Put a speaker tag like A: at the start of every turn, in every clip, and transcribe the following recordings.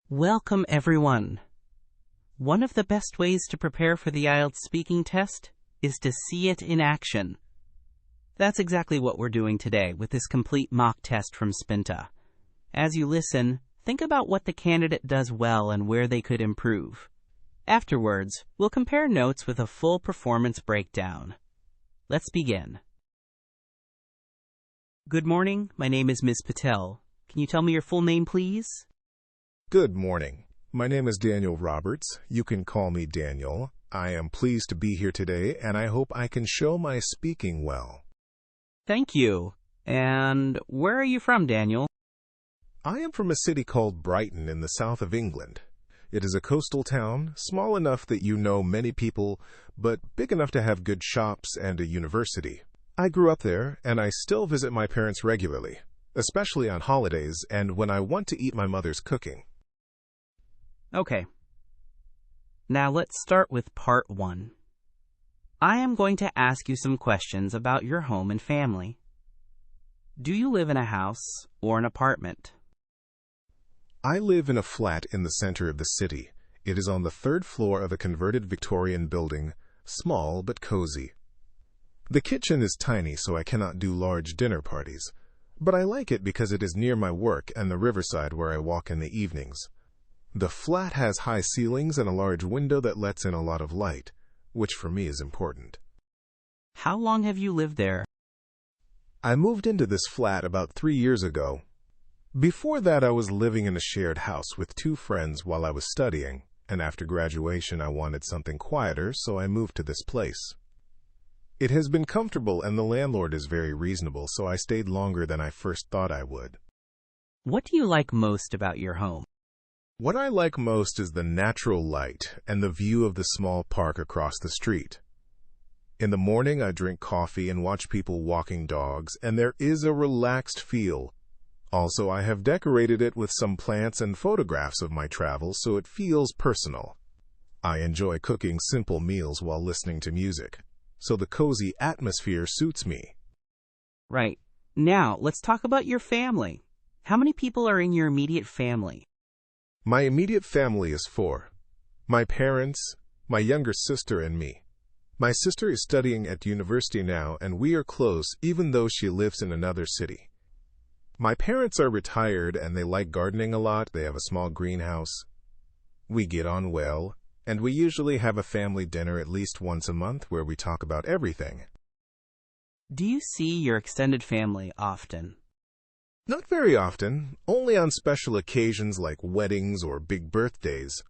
A: Welcome, everyone. One of the best ways to prepare for the IELTS speaking test is to see it in action. That's exactly what we're doing today with this complete mock test from Spinta. As you listen, think about what the candidate does well and where they could improve. Afterwards, we'll compare notes with a full performance breakdown. Let's begin. Good morning. My name is Ms. Patel. Can you tell me your full name, please?
B: Good morning. My name is Daniel Roberts. You can call me Daniel. I am pleased to be here today, and I hope I can show my speaking well.
A: Thank you. And where are you from, Daniel?
B: I am from a city called Brighton in the south of England. It is a coastal town, small enough that you know many people, but big enough to have good shops and a university. I grew up there, and I still visit my parents regularly, especially on holidays and when I want to eat my mother's cooking.
A: Okay. Now let's start with part 1. I am going to ask you some questions about your home and family. Do you live in a house or an apartment?
B: I live in a flat in the center of the city. It is on the 3rd floor of a converted Victorian building, small but cozy. The kitchen is tiny, so I cannot do large dinner parties, but I like it because it is near my work and the riverside where I walk in the evenings. The flat has high ceilings and a large window that lets in a lot of light, which for me is important.
A: How long have you lived there?
B: I moved into this flat about 3 years ago. Before that, I was living in a shared house with 2 friends while I was studying, and after graduation I wanted something quieter, so I moved to this place. It has been comfortable and the landlord is very reasonable, so I stayed longer than I first thought I would.
A: What do you like most about your home?
B: What I like most is the natural light and the view of the small park across the street. In the morning, I drink coffee and watch people walking dogs, and there is a relaxed feel. Also, I have decorated it with some plants and photographs of my travels, so it feels personal. I enjoy cooking simple meals while listening to music, so the cozy atmosphere suits me.
A: Right. Now, let's talk about your family. How many people are in your immediate family?
B: My immediate family is 4. My parents, my younger sister, and me. My sister is studying at university now, and we are close even though she lives in another city. My parents are retired and they like gardening a lot. They have a small greenhouse. We get on well, and we usually have a family dinner at least once a month where we talk about everything.
A: Do you see your extended family often?
B: Not very often, only on special occasions like weddings or big birthdays.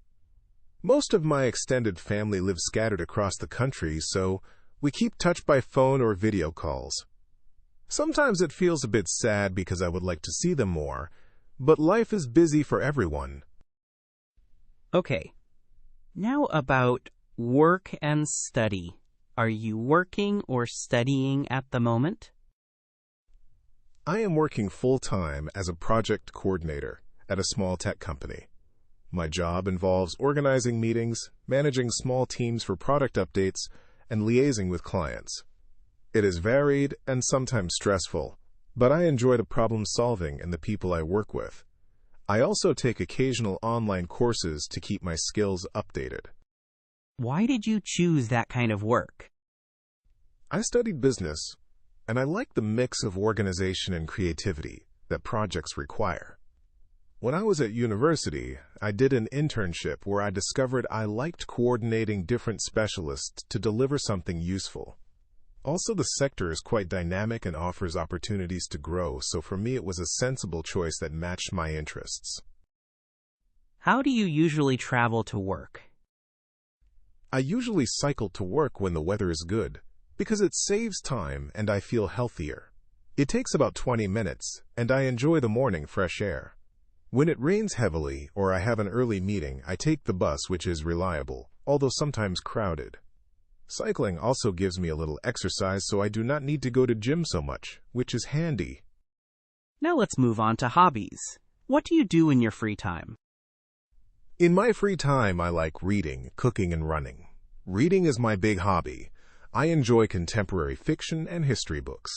B: Most of my extended family lives scattered across the country, so we keep touch by phone or video calls. Sometimes it feels a bit sad because I would like to see them more, but life is busy for everyone.
A: Okay. Now about work and study. Are you working or studying at the moment?
B: I am working full-time as a project coordinator at a small tech company. My job involves organizing meetings, managing small teams for product updates, and liaising with clients. It is varied and sometimes stressful, but I enjoy the problem solving and the people I work with. I also take occasional online courses to keep my skills updated.
A: Why did you choose that kind of work?
B: I studied business, and I like the mix of organization and creativity that projects require. When I was at university, I did an internship where I discovered I liked coordinating different specialists to deliver something useful. Also, the sector is quite dynamic and offers opportunities to grow, so for me it was a sensible choice that matched my interests.
A: How do you usually travel to work?
B: I usually cycle to work when the weather is good, because it saves time and I feel healthier. It takes about 20 minutes, and I enjoy the morning fresh air. When it rains heavily or I have an early meeting, I take the bus, which is reliable, although sometimes crowded. Cycling also gives me a little exercise, so I do not need to go to gym so much, which is handy.
A: Now let's move on to hobbies. What do you do in your free time?
B: In my free time, I like reading, cooking, and running. Reading is my big hobby. I enjoy contemporary fiction and history books.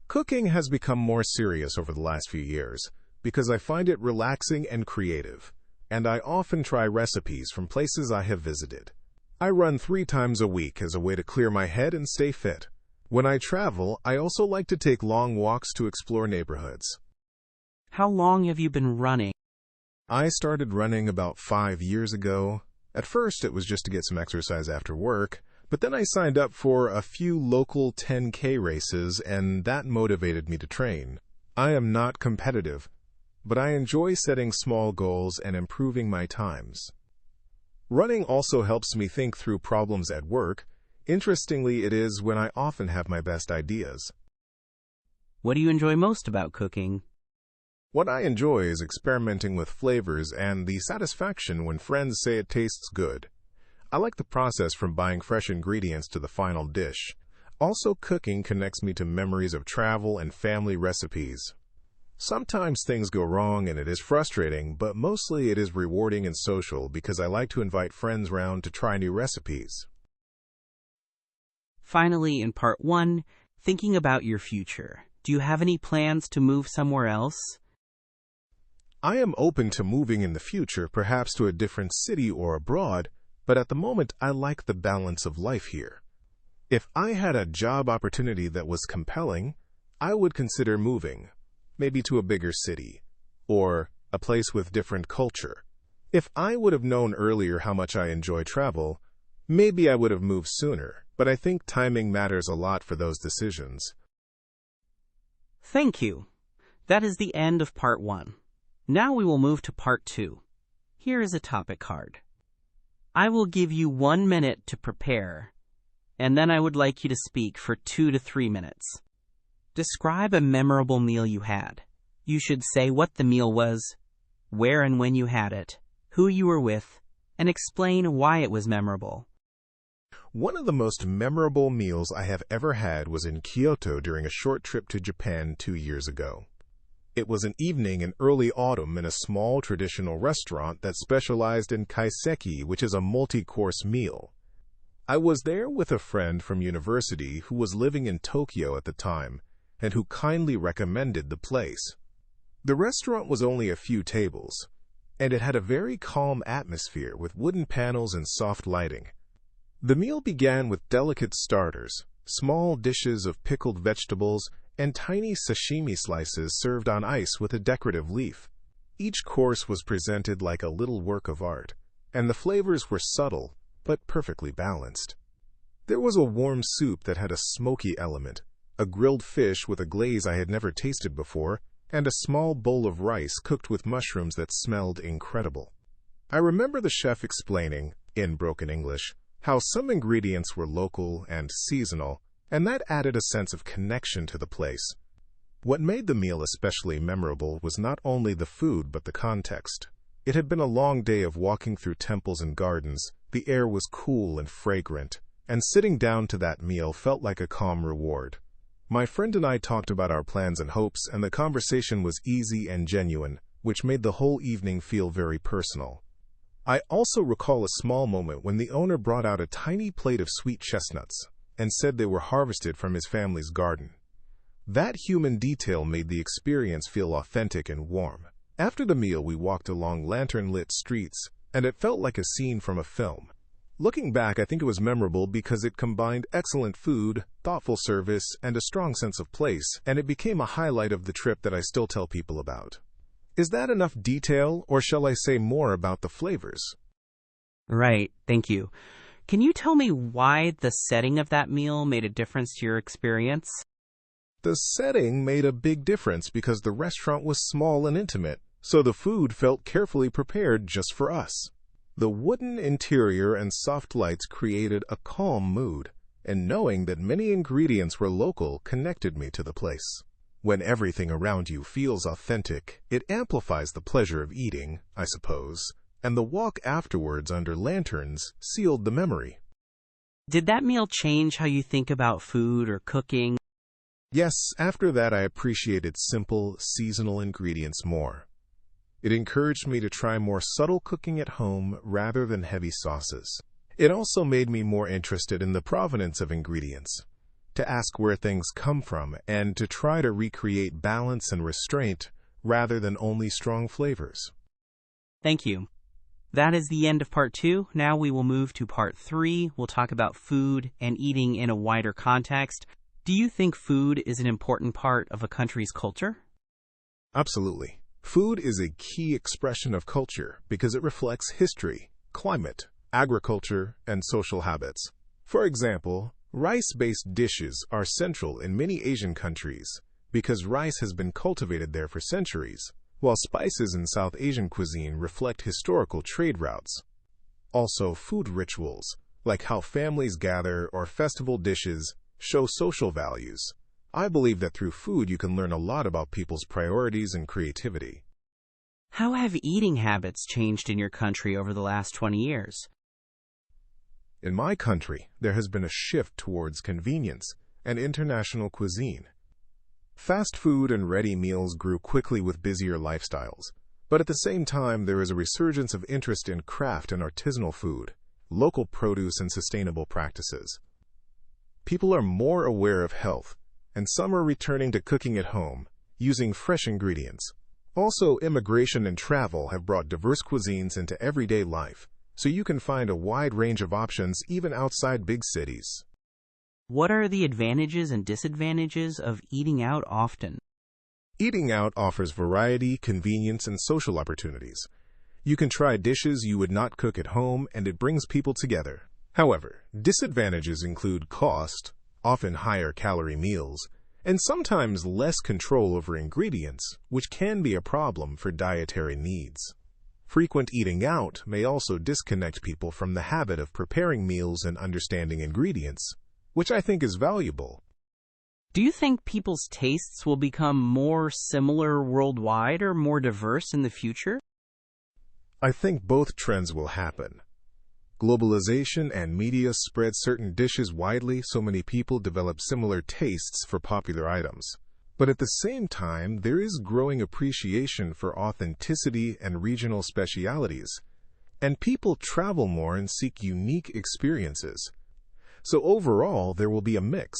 B: Cooking has become more serious over the last few years because I find it relaxing and creative. and I often try recipes from places I have visited. I run 3 times a week as a way to clear my head and stay fit. When I travel, I also like to take long walks to explore neighborhoods.
A: How long have you been running?
B: I started running about 5 years ago. At first, it was just to get some exercise after work, but then I signed up for a few local 10K races, and that motivated me to train. I am not competitive, but I enjoy setting small goals and improving my times. Running also helps me think through problems at work. Interestingly, it is when I often have my best ideas.
A: What do you enjoy most about cooking?
B: What I enjoy is experimenting with flavors and the satisfaction when friends say it tastes good. I like the process from buying fresh ingredients to the final dish. Also, cooking connects me to memories of travel and family recipes. Sometimes things go wrong and it is frustrating, but mostly it is rewarding and social because I like to invite friends round to try new recipes.
A: Finally, in part 1, thinking about your future. Do you have any plans to move somewhere else?
B: I am open to moving in the future, perhaps to a different city or abroad, but at the moment I like the balance of life here. If I had a job opportunity that was compelling, I would consider moving, maybe to a bigger city, or a place with different culture. If I would have known earlier how much I enjoy travel, maybe I would have moved sooner, but I think timing matters a lot for those decisions.
A: Thank you. That is the end of part 1. Now we will move to part 2. Here is a topic card. I will give you 1 minute to prepare, and then I would like you to speak for 2 to 3 minutes. Describe a memorable meal you had. You should say what the meal was, where and when you had it, who you were with, and explain why it was memorable.
B: One of the most memorable meals I have ever had was in Kyoto during a short trip to Japan 2 years ago. It was an evening in early autumn in a small traditional restaurant that specialized in kaiseki, which is a multi-course meal. I was there with a friend from university who was living in Tokyo at the time, and who kindly recommended the place. The restaurant was only a few tables, and it had a very calm atmosphere with wooden panels and soft lighting. The meal began with delicate starters, small dishes of pickled vegetables, and tiny sashimi slices served on ice with a decorative leaf. Each course was presented like a little work of art, and the flavors were subtle but perfectly balanced. There was a warm soup that had a smoky element, a grilled fish with a glaze I had never tasted before, and a small bowl of rice cooked with mushrooms that smelled incredible. I remember the chef explaining, in broken English, how some ingredients were local and seasonal, and that added a sense of connection to the place. What made the meal especially memorable was not only the food but the context. It had been a long day of walking through temples and gardens, the air was cool and fragrant, and sitting down to that meal felt like a calm reward. My friend and I talked about our plans and hopes, and the conversation was easy and genuine, which made the whole evening feel very personal. I also recall a small moment when the owner brought out a tiny plate of sweet chestnuts and said they were harvested from his family's garden. That human detail made the experience feel authentic and warm. After the meal, we walked along lantern-lit streets, and it felt like a scene from a film. Looking back, I think it was memorable because it combined excellent food, thoughtful service, and a strong sense of place, and it became a highlight of the trip that I still tell people about. Is that enough detail, or shall I say more about the flavors?
A: Right, thank you. Can you tell me why the setting of that meal made a difference to your experience?
B: The setting made a big difference because the restaurant was small and intimate, so the food felt carefully prepared just for us. The wooden interior and soft lights created a calm mood, and knowing that many ingredients were local connected me to the place. When everything around you feels authentic, it amplifies the pleasure of eating, I suppose, and the walk afterwards under lanterns sealed the memory.
A: Did that meal change how you think about food or cooking?
B: Yes, after that I appreciated simple, seasonal ingredients more. It encouraged me to try more subtle cooking at home rather than heavy sauces. It also made me more interested in the provenance of ingredients, to ask where things come from, and to try to recreate balance and restraint rather than only strong flavors.
A: Thank you. That is the end of part 2. Now we will move to part 3. We'll talk about food and eating in a wider context. Do you think food is an important part of a country's culture?
B: Absolutely. Food is a key expression of culture because it reflects history, climate, agriculture, and social habits. For example, rice-based dishes are central in many Asian countries because rice has been cultivated there for centuries, while spices in South Asian cuisine reflect historical trade routes. Also, food rituals, like how families gather or festival dishes, show social values. I believe that through food you can learn a lot about people's priorities and creativity.
A: How have eating habits changed in your country over the last 20 years?
B: In my country, there has been a shift towards convenience and international cuisine. Fast food and ready meals grew quickly with busier lifestyles, but at the same time there is a resurgence of interest in craft and artisanal food, local produce and sustainable practices. People are more aware of health, and some are returning to cooking at home, using fresh ingredients. Also, immigration and travel have brought diverse cuisines into everyday life, so you can find a wide range of options even outside big cities.
A: What are the advantages and disadvantages of eating out often?
B: Eating out offers variety, convenience, and social opportunities. You can try dishes you would not cook at home, and it brings people together. However, disadvantages include cost, often higher calorie meals, and sometimes less control over ingredients, which can be a problem for dietary needs. Frequent eating out may also disconnect people from the habit of preparing meals and understanding ingredients, which I think is valuable.
A: Do you think people's tastes will become more similar worldwide or more diverse in the future?
B: I think both trends will happen. Globalization and media spread certain dishes widely, so many people develop similar tastes for popular items. But at the same time, there is growing appreciation for authenticity and regional specialities, and people travel more and seek unique experiences. So overall, there will be a mix,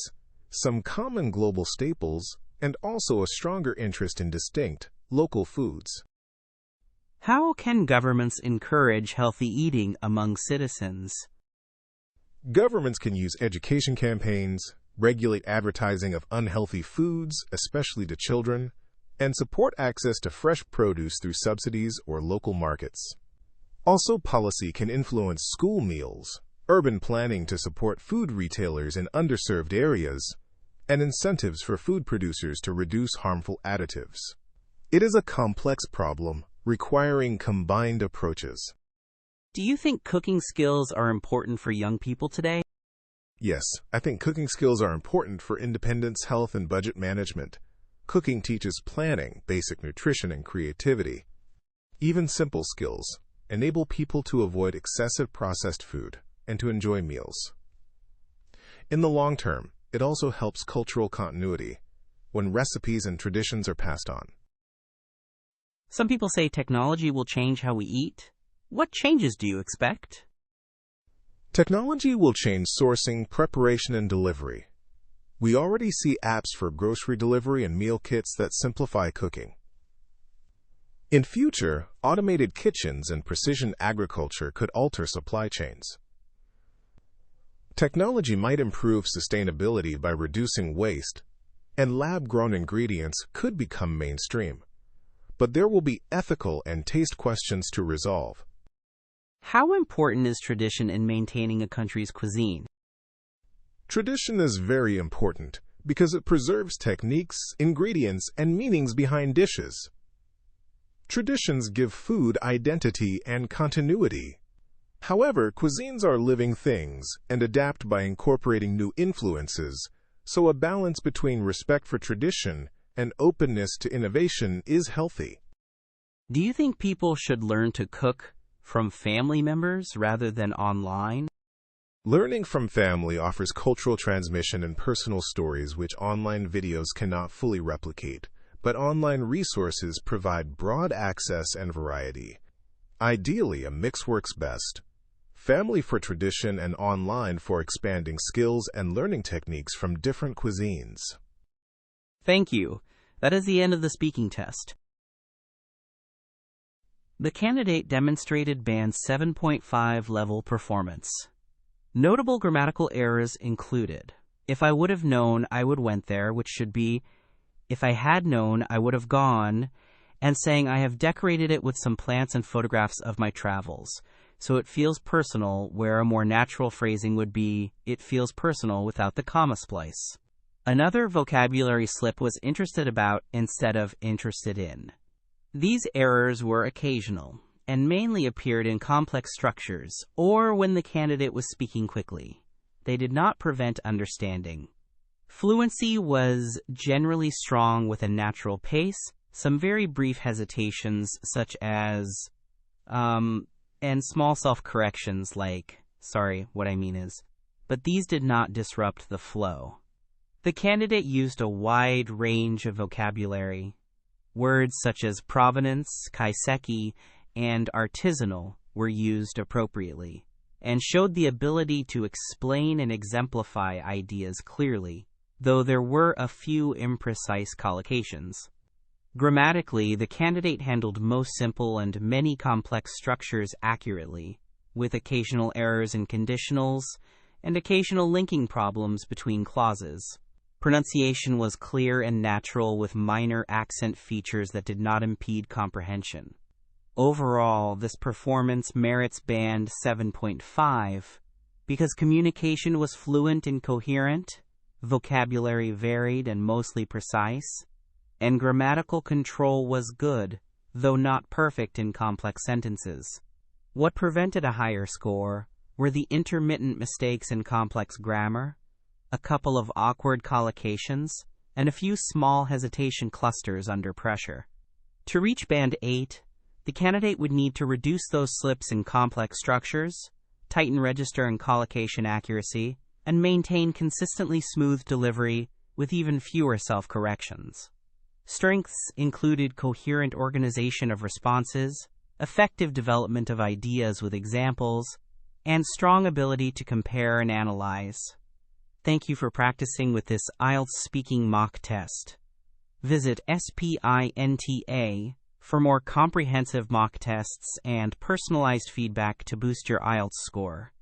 B: some common global staples, and also a stronger interest in distinct, local foods.
A: How can governments encourage healthy eating among citizens?
B: Governments can use education campaigns, regulate advertising of unhealthy foods, especially to children, and support access to fresh produce through subsidies or local markets. Also, policy can influence school meals, urban planning to support food retailers in underserved areas, and incentives for food producers to reduce harmful additives. It is a complex problem requiring combined approaches.
A: Do you think cooking skills are important for young people today?
B: Yes, I think cooking skills are important for independence, health, and budget management. Cooking teaches planning, basic nutrition, and creativity. Even simple skills enable people to avoid excessive processed food and to enjoy meals. In the long term, it also helps cultural continuity when recipes and traditions are passed on.
A: Some people say technology will change how we eat. What changes do you expect?
B: Technology will change sourcing, preparation, and delivery. We already see apps for grocery delivery and meal kits that simplify cooking. In future, automated kitchens and precision agriculture could alter supply chains. Technology might improve sustainability by reducing waste, and lab-grown ingredients could become mainstream. But there will be ethical and taste questions to resolve.
A: How important is tradition in maintaining a country's cuisine?
B: Tradition is very important because it preserves techniques, ingredients, and meanings behind dishes. Traditions give food identity and continuity. However, cuisines are living things and adapt by incorporating new influences, so a balance between respect for tradition and openness to innovation is healthy.
A: Do you think people should learn to cook from family members rather than online?
B: Learning from family offers cultural transmission and personal stories which online videos cannot fully replicate, but online resources provide broad access and variety. Ideally, a mix works best. Family for tradition and online for expanding skills and learning techniques from different cuisines.
A: Thank you. That is the end of the speaking test. The candidate demonstrated Band 7.5 level performance. Notable grammatical errors included: if I would have known, I would went there, which should be if I had known, I would have gone, and saying I have decorated it with some plants and photographs of my travels. So it feels personal, where a more natural phrasing would be, it feels personal without the comma splice. Another vocabulary slip was interested about instead of interested in. These errors were occasional, and mainly appeared in complex structures, or when the candidate was speaking quickly. They did not prevent understanding. Fluency was generally strong with a natural pace, some very brief hesitations such as, and small self-corrections like, sorry, what I mean is, but these did not disrupt the flow. The candidate used a wide range of vocabulary. Words such as provenance, kaiseki, and artisanal were used appropriately, and showed the ability to explain and exemplify ideas clearly, though there were a few imprecise collocations. Grammatically, the candidate handled most simple and many complex structures accurately, with occasional errors in conditionals and occasional linking problems between clauses. Pronunciation was clear and natural with minor accent features that did not impede comprehension. Overall, this performance merits Band 7.5 because communication was fluent and coherent, vocabulary varied and mostly precise, and grammatical control was good, though not perfect in complex sentences. What prevented a higher score were the intermittent mistakes in complex grammar, a couple of awkward collocations, and a few small hesitation clusters under pressure. To reach Band 8, the candidate would need to reduce those slips in complex structures, tighten register and collocation accuracy, and maintain consistently smooth delivery with even fewer self-corrections. Strengths included coherent organization of responses, effective development of ideas with examples, and strong ability to compare and analyze. Thank you for practicing with this IELTS speaking mock test. Visit Spinta for more comprehensive mock tests and personalized feedback to boost your IELTS score.